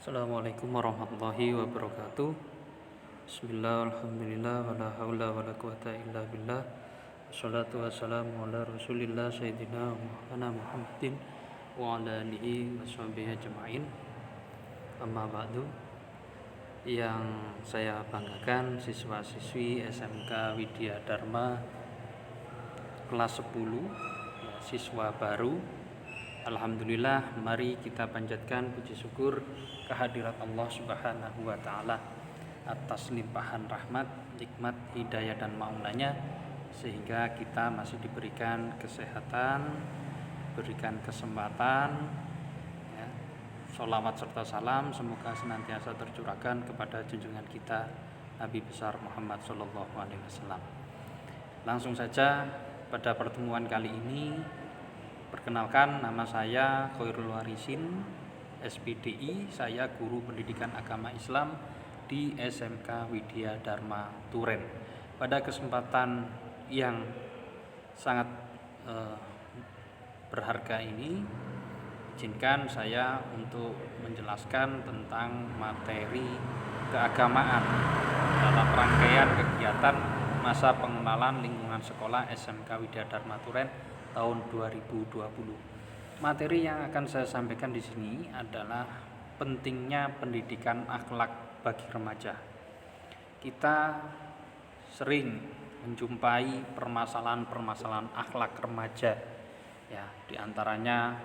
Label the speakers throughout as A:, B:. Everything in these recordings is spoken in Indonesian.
A: Assalamualaikum warahmatullahi wabarakatuh. Bismillah, alhamdulillah, wala haula wala quwata illa billah. Wassalatu wassalamu ala rasulillah sayyidina Muhammadin wa ala alihi wa sahbihi ajma'in. Amma ba'du. Yang saya banggakan siswa-siswi SMK Widya Dharma kelas 10, ya, siswa baru. Alhamdulillah, mari kita panjatkan puji syukur kehadirat Allah Subhanahu wa taala atas limpahan rahmat, nikmat, hidayah dan maunanya sehingga kita masih diberikan kesehatan, diberikan kesempatan, ya. Sholawat serta salam semoga senantiasa tercurahkan kepada junjungan kita Nabi besar Muhammad sallallahu alaihi wasallam. Langsung saja pada pertemuan kali ini, perkenalkan, nama saya Khairul Warisin, SPDI, saya guru pendidikan agama Islam di SMK Widya Dharma Turen. Pada kesempatan yang sangat berharga ini, izinkan saya untuk menjelaskan tentang materi keagamaan dalam rangkaian kegiatan masa pengenalan lingkungan sekolah SMK Widya Dharma Turen tahun 2020. Materi yang akan saya sampaikan di sini adalah pentingnya pendidikan akhlak bagi remaja. Kita sering menjumpai permasalahan-permasalahan akhlak remaja, ya, diantaranya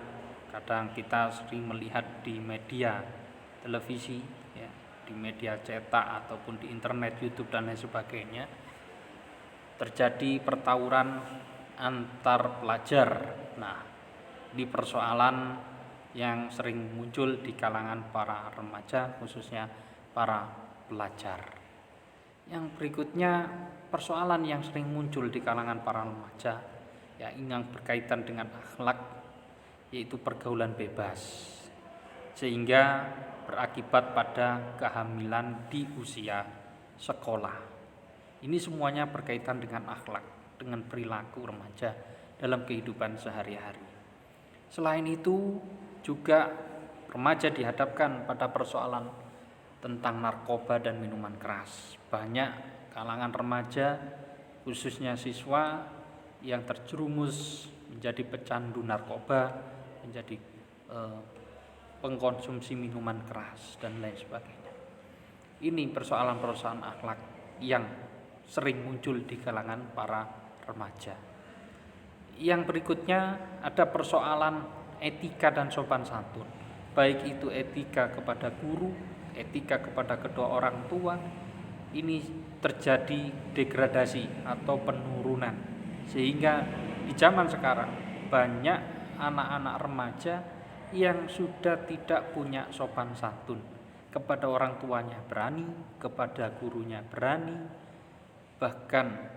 A: kadang kita sering melihat di media televisi, ya, di media cetak ataupun di internet, YouTube dan lain sebagainya, terjadi pertawuran antar pelajar. Nah, di persoalan yang sering muncul di kalangan para remaja, khususnya para pelajar. Yang berikutnya, persoalan yang sering muncul di kalangan para remaja, ya, yang berkaitan dengan akhlak, yaitu pergaulan bebas, sehingga berakibat pada kehamilan di usia sekolah. Ini semuanya berkaitan dengan akhlak, dengan perilaku remaja dalam kehidupan sehari-hari. Selain itu, juga remaja dihadapkan pada persoalan tentang narkoba dan minuman keras. Banyak kalangan remaja, khususnya siswa, yang terjerumus menjadi pecandu narkoba, menjadi pengkonsumsi minuman keras dan lain sebagainya. Ini persoalan-persoalan akhlak yang sering muncul di kalangan para remaja. Yang berikutnya ada persoalan etika dan sopan santun, baik itu etika kepada guru, etika kepada kedua orang tua. Ini terjadi degradasi atau penurunan, sehingga di zaman sekarang banyak anak-anak remaja yang sudah tidak punya sopan santun, kepada orang tuanya berani, kepada gurunya berani, bahkan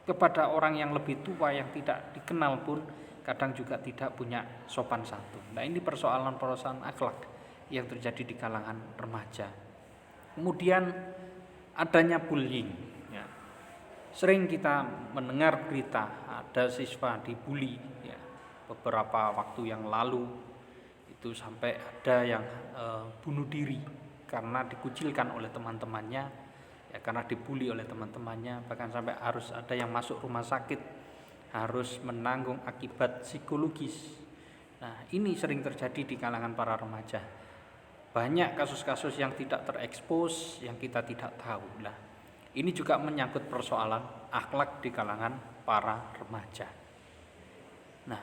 A: kepada orang yang lebih tua yang tidak dikenal pun kadang juga tidak punya sopan santun. Nah, ini persoalan-persoalan akhlak yang terjadi di kalangan remaja. Kemudian adanya bullying, ya. Sering kita mendengar berita ada siswa dibully, ya. Beberapa waktu yang lalu itu sampai ada yang bunuh diri karena dikucilkan oleh teman-temannya, ya, karena dibully oleh teman-temannya, bahkan sampai harus ada yang masuk rumah sakit, harus menanggung akibat psikologis. Nah, ini sering terjadi di kalangan para remaja. Banyak kasus-kasus yang tidak terekspos, yang kita tidak tahu. Nah, ini juga menyangkut persoalan akhlak di kalangan para remaja. Nah,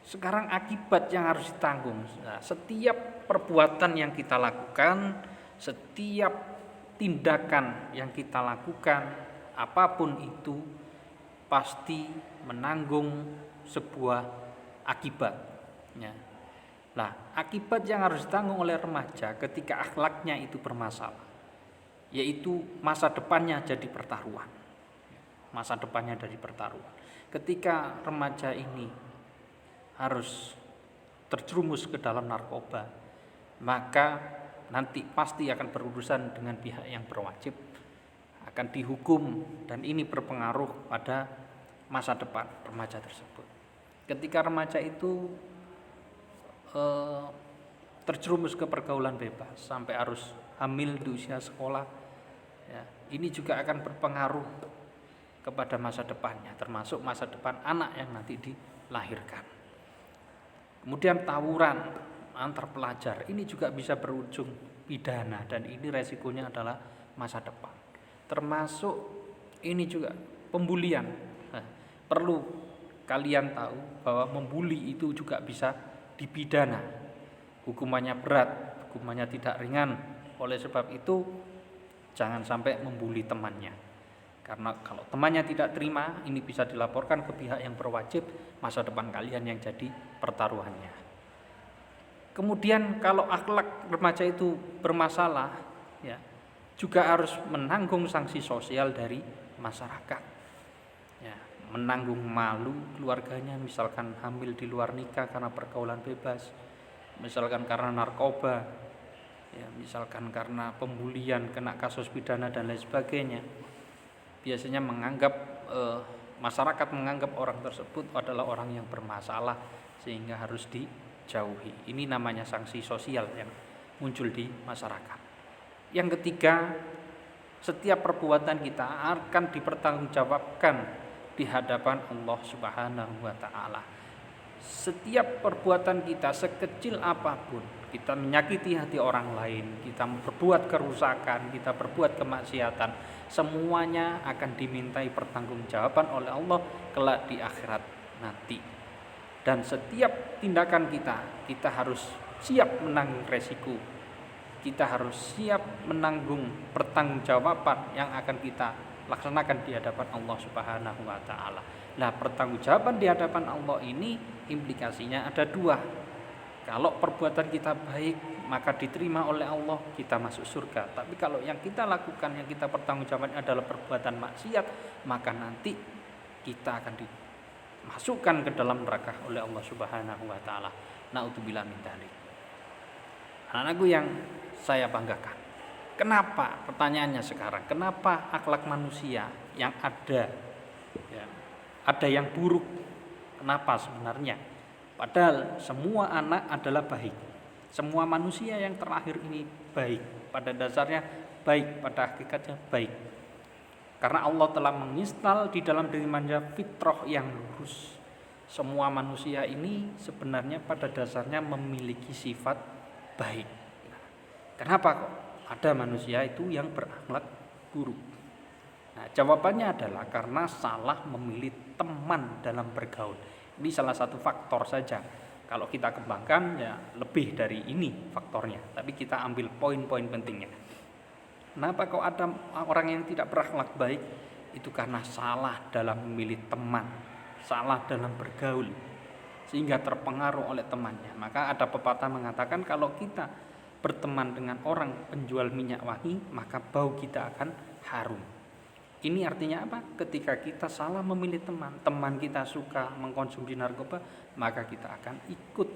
A: sekarang akibat yang harus ditanggung. Nah, setiap perbuatan yang kita lakukan, setiap tindakan yang kita lakukan, apapun itu, pasti menanggung sebuah akibat, ya. Nah, akibat yang harus ditanggung oleh remaja ketika akhlaknya itu bermasalah, yaitu masa depannya jadi pertaruhan. Masa depannya jadi pertaruhan. Ketika remaja ini harus terjerumus ke dalam narkoba, maka nanti pasti akan berurusan dengan pihak yang berwajib, akan dihukum, dan ini berpengaruh pada masa depan remaja tersebut. Ketika remaja itu terjerumus ke pergaulan bebas sampai harus hamil di usia sekolah, ya, ini juga akan berpengaruh kepada masa depannya, termasuk masa depan anak yang nanti dilahirkan. Kemudian tawuran antar pelajar ini juga bisa berujung pidana, dan ini resikonya adalah masa depan. Termasuk ini juga pembulian. Nah, perlu kalian tahu bahwa membuli itu juga bisa dipidana. Hukumannya berat, hukumannya tidak ringan. Oleh sebab itu jangan sampai membuli temannya. Karena kalau temannya tidak terima, ini bisa dilaporkan ke pihak yang berwajib, masa depan kalian yang jadi pertaruhannya. Kemudian kalau akhlak remaja itu bermasalah, ya, juga harus menanggung sanksi sosial dari masyarakat. Ya, menanggung malu keluarganya, misalkan hamil di luar nikah karena pergaulan bebas, misalkan karena narkoba, ya, misalkan karena pembulian, kena kasus pidana dan lain sebagainya. Biasanya masyarakat menganggap orang tersebut adalah orang yang bermasalah sehingga harus dijauhi. Ini namanya sanksi sosial yang muncul di masyarakat. Yang ketiga, setiap perbuatan kita akan dipertanggungjawabkan di hadapan Allah Subhanahu wa taala. Setiap perbuatan kita sekecil apapun, kita menyakiti hati orang lain, kita berbuat kerusakan, kita berbuat kemaksiatan, semuanya akan dimintai pertanggungjawaban oleh Allah kelak di akhirat nanti. Dan setiap tindakan kita harus siap menanggung resiko. Kita harus siap menanggung pertanggungjawaban yang akan kita laksanakan di hadapan Allah Subhanahu wa taala. Nah, pertanggungjawaban di hadapan Allah ini implikasinya ada dua. Kalau perbuatan kita baik, maka diterima oleh Allah, kita masuk surga. Tapi kalau yang kita lakukan, yang kita pertanggungjawaban adalah perbuatan maksiat, maka nanti kita akan dimasukkan ke dalam neraka oleh Allah Subhanahu wa taala. Na'udzubillah min dzalik. Anak-anakku yang saya banggakan. Kenapa? Pertanyaannya sekarang, kenapa akhlak manusia yang ada, ya, ada yang buruk? Kenapa sebenarnya? Padahal semua anak adalah baik. Semua manusia yang terlahir ini baik. Pada dasarnya baik, pada hakikatnya baik. Karena Allah telah menginstal di dalam diri manusia fitrah yang lurus. Semua manusia ini sebenarnya pada dasarnya memiliki sifat baik. Kenapa kok ada manusia itu yang berakhlak buruk? Nah, jawabannya adalah karena salah memilih teman dalam bergaul. Ini salah satu faktor saja. Kalau kita kembangkan ya lebih dari ini faktornya. Tapi kita ambil poin-poin pentingnya. Kenapa kok ada orang yang tidak berakhlak baik? Itu karena salah dalam memilih teman, salah dalam bergaul, sehingga terpengaruh oleh temannya. Maka ada pepatah mengatakan kalau kita berteman dengan orang penjual minyak wangi, maka bau kita akan harum. Ini artinya apa? Ketika kita salah memilih teman kita suka mengkonsumsi narkoba, maka kita akan ikut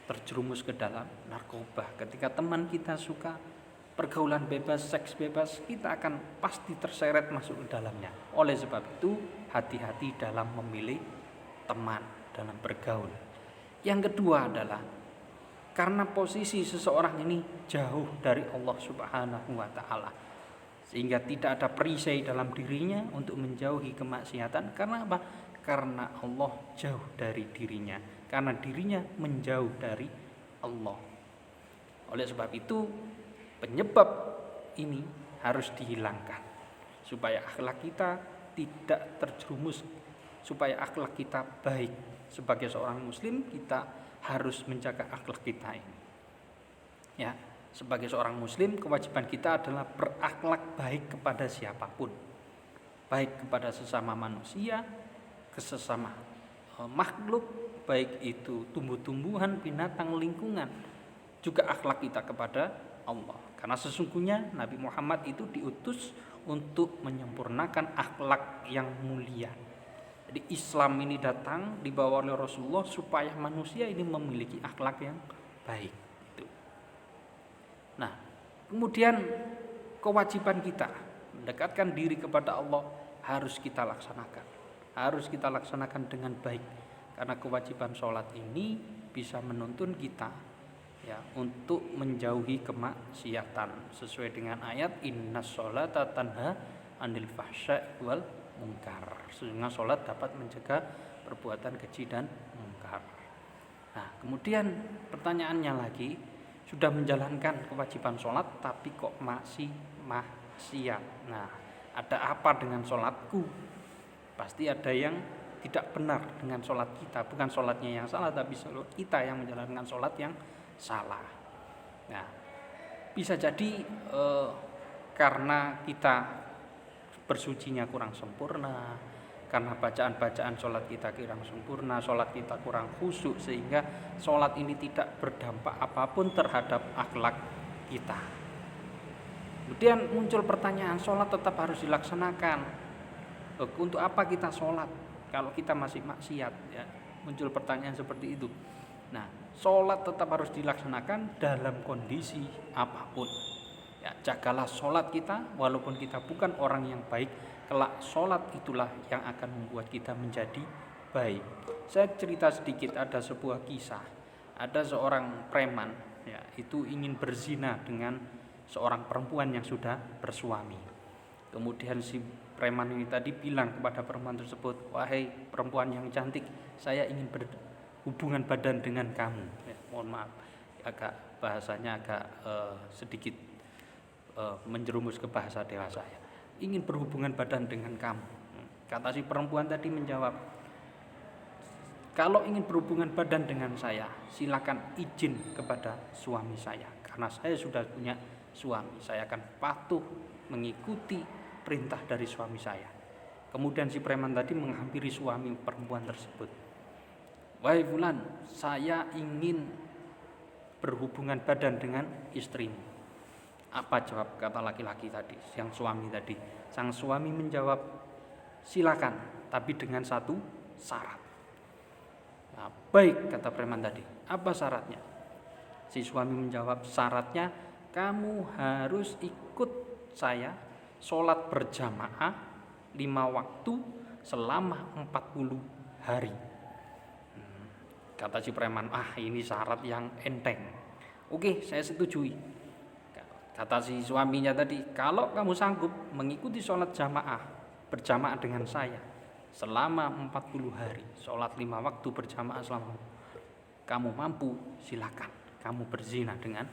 A: terjerumus ke dalam narkoba. Ketika teman kita suka pergaulan bebas, seks bebas, kita akan pasti terseret masuk ke dalamnya. Oleh sebab itu, hati-hati dalam memilih teman, dalam bergaul. Yang kedua adalah karena posisi seseorang ini jauh dari Allah Subhanahu wa taala, sehingga tidak ada perisai dalam dirinya untuk menjauhi kemaksiatan. Karena apa? Karena Allah jauh dari dirinya, karena dirinya menjauh dari Allah. Oleh sebab itu, penyebab ini harus dihilangkan supaya akhlak kita tidak terjerumus, supaya akhlak kita baik. Sebagai seorang muslim, kita harus menjaga akhlak kita ini. Ya, sebagai seorang muslim, kewajiban kita adalah berakhlak baik kepada siapapun, baik kepada sesama manusia, ke sesama makhluk, baik itu tumbuh-tumbuhan, binatang, lingkungan, juga akhlak kita kepada Allah. Karena sesungguhnya Nabi Muhammad itu diutus untuk menyempurnakan akhlak yang mulia. Jadi Islam ini datang dibawa oleh Rasulullah supaya manusia ini memiliki akhlak yang baik. Nah, kemudian kewajiban kita mendekatkan diri kepada Allah harus kita laksanakan. Harus kita laksanakan dengan baik. Karena kewajiban sholat ini bisa menuntun kita ya, untuk menjauhi kemaksiatan sesuai dengan ayat innas sholata tanha anil fahsya'i wal munkar. Sehingga sholat dapat mencegah perbuatan keji dan munkar. Nah, kemudian pertanyaannya lagi, sudah menjalankan kewajiban sholat tapi kok masih maksiat. Nah, ada apa dengan sholatku? Pasti ada yang tidak benar dengan sholat kita. Bukan sholatnya yang salah, tapi kita yang menjalankan sholat yang salah. Nah, bisa jadi karena kita bersucinya kurang sempurna, karena bacaan-bacaan sholat kita kurang sempurna, sholat kita kurang khusyuk, sehingga sholat ini tidak berdampak apapun terhadap akhlak kita. Kemudian muncul pertanyaan, sholat tetap harus dilaksanakan. Untuk apa kita sholat kalau kita masih maksiat? Ya, muncul pertanyaan seperti itu. Nah, sholat tetap harus dilaksanakan dalam kondisi apapun. Ya, jagalah sholat kita walaupun kita bukan orang yang baik. Kelak sholat itulah yang akan membuat kita menjadi baik. Saya cerita sedikit, ada sebuah kisah. Ada seorang preman, ya, itu ingin berzina dengan seorang perempuan yang sudah bersuami. Kemudian si preman ini tadi bilang kepada perempuan tersebut, wahai perempuan yang cantik, saya ingin berhubungan badan dengan kamu. Ya, mohon maaf, bahasanya agak sedikit menjerumus ke bahasa dewasa, ya. Ingin berhubungan badan dengan kamu. Kata si perempuan tadi menjawab, kalau ingin berhubungan badan dengan saya, silakan izin kepada suami saya, karena saya sudah punya suami. Saya akan patuh mengikuti perintah dari suami saya. Kemudian si preman tadi menghampiri suami perempuan tersebut. Wahai fulan, saya ingin berhubungan badan dengan istrimu. Apa jawab kata laki-laki tadi, yang suami tadi? Sang suami menjawab, silakan, tapi dengan satu syarat. Nah, baik, kata preman tadi. Apa syaratnya? Si suami menjawab, syaratnya kamu harus ikut saya sholat berjamaah 5 waktu selama 40 hari. Kata si preman, ini syarat yang enteng. Oke, saya setujui. Kata si suaminya tadi, kalau kamu sanggup mengikuti sholat berjamaah dengan saya selama 40 hari, sholat 5 waktu berjamaah selama kamu mampu, silakan kamu berzina dengan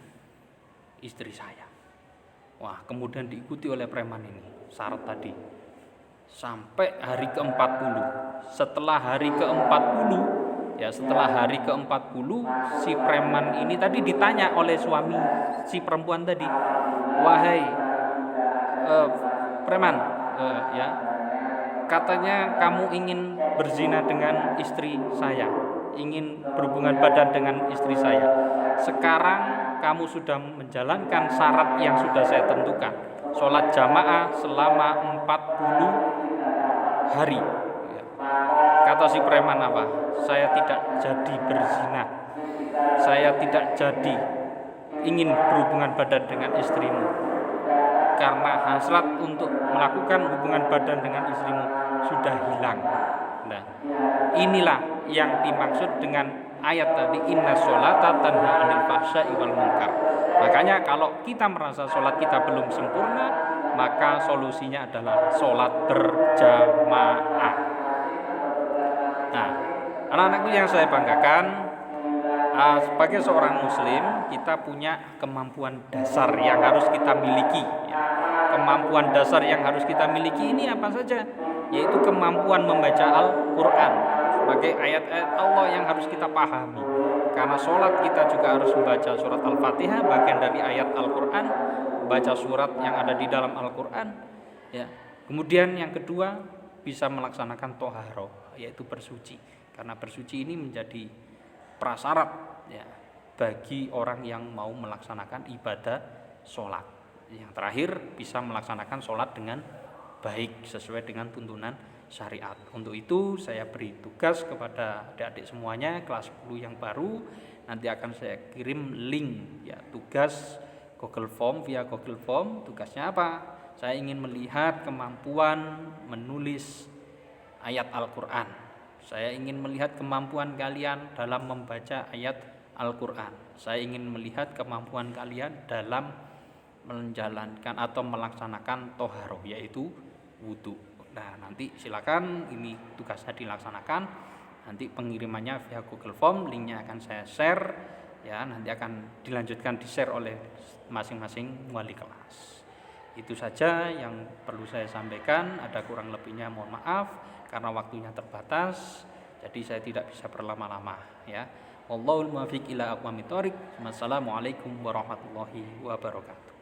A: istri saya. Wah, kemudian diikuti oleh preman ini syarat tadi sampai hari ke-40. Setelah hari ke-40, setelah hari ke-40, si preman ini tadi ditanya oleh suami si perempuan tadi, wahai preman, katanya kamu ingin berzina dengan istri saya, ingin berhubungan badan dengan istri saya. Sekarang kamu sudah menjalankan syarat yang sudah saya tentukan, sholat jamaah selama 40 hari. Kata si preman apa? Saya tidak jadi berzina. Saya tidak jadi ingin berhubungan badan dengan istrimu. Karena hasrat untuk melakukan hubungan badan dengan istrimu sudah hilang. Nah, inilah yang dimaksud dengan ayat tadi, inna sholata tanha anil fahsya'i wal munkar. Makanya kalau kita merasa sholat kita belum sempurna, maka solusinya adalah sholat berjamaah. Nah, anak-anakku yang saya banggakan, sebagai seorang muslim kita punya kemampuan dasar yang harus kita miliki, ya. Kemampuan dasar yang harus kita miliki ini apa saja? Yaitu kemampuan membaca Al-Quran sebagai ayat-ayat Allah yang harus kita pahami. Karena sholat kita juga harus membaca surat Al-Fatihah, bagian dari ayat Al-Quran, baca surat yang ada di dalam Al-Quran, ya. Kemudian yang kedua, bisa melaksanakan toharoh, yaitu bersuci. Karena bersuci ini menjadi prasyarat, ya, bagi orang yang mau melaksanakan ibadah sholat. Yang terakhir, bisa melaksanakan sholat dengan baik sesuai dengan tuntunan syariat. Untuk itu saya beri tugas kepada adik-adik semuanya kelas 10 yang baru. Nanti akan saya kirim link, ya, tugas Google Form, via Google Form. Tugasnya apa? Saya ingin melihat kemampuan menulis ayat Al-Quran. Saya ingin melihat kemampuan kalian dalam membaca ayat Al-Quran. Saya ingin melihat kemampuan kalian dalam menjalankan atau melaksanakan toharoh, yaitu wudhu. Nah, nanti silakan, ini tugasnya dilaksanakan. Nanti pengirimannya via Google Form, linknya akan saya share ya, nanti akan dilanjutkan di-share oleh masing-masing wali kelas. Itu saja yang perlu saya sampaikan. Ada kurang lebihnya mohon maaf karena waktunya terbatas, jadi saya tidak bisa berlama-lama ya. Wallahul muwaffiq ila aqwamit thoriq. Wassalamualaikum warahmatullahi wabarakatuh.